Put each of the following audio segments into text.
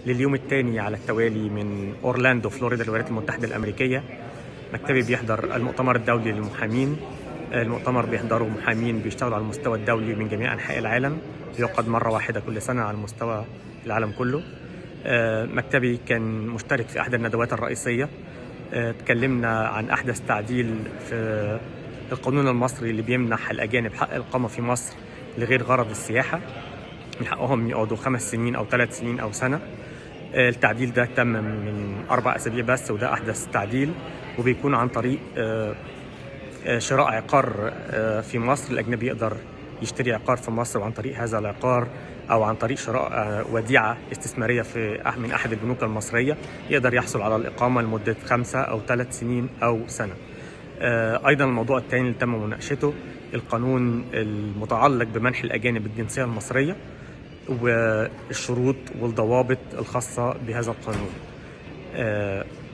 لليوم الثاني على التوالي من أورلاندو فلوريدا الولايات المتحدة الأمريكية. مكتبي بيحضر المؤتمر الدولي للمحامين. المؤتمر بيحضره محامين بيشتغلوا على المستوى الدولي من جميع أنحاء العالم، بيعقد مرة واحدة كل سنة على مستوى العالم كله. مكتبي كان مشترك في أحد الندوات الرئيسية. تكلمنا عن أحدث تعديل في القانون المصري اللي بيمنح الأجانب حق الإقامة في مصر لغير غرض السياحة، من حقهم يقعدوا 5 سنين أو 3 سنين أو سنة. التعديل ده تم من 4 أسابيع بس، وده أحدث تعديل، وبيكون عن طريق شراء عقار في مصر. الأجنبي يقدر يشتري عقار في مصر، وعن طريق هذا العقار أو عن طريق شراء وديعة استثمارية من أحد البنوك المصرية يقدر يحصل على الإقامة لمدة 5 أو 3 سنين أو سنة. أيضا الموضوع الثاني اللي تم مناقشته القانون المتعلق بمنح الأجانب الجنسية المصرية والشروط والضوابط الخاصة بهذا القانون.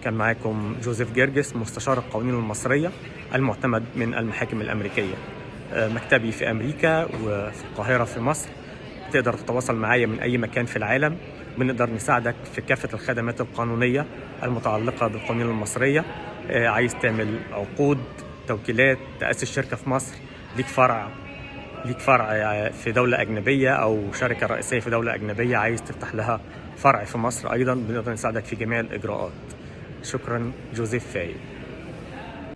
كان معاكم جوزيف جرجس، مستشار القوانين المصرية المعتمد من المحاكم الأمريكية. مكتبي في أمريكا وفي القاهرة في مصر. تقدر تتواصل معايا من أي مكان في العالم، بنقدر نساعدك في كافة الخدمات القانونية المتعلقة بالقوانين المصرية. عايز تعمل عقود، توكيلات، تأسس شركة في مصر، ليك فرع في دولة أجنبية أو شركة رئيسية في دولة أجنبية عايز تفتح لها فرع في مصر، أيضا بنقدر نساعدك في جميع الإجراءات. شكرا. جوزيف فاي.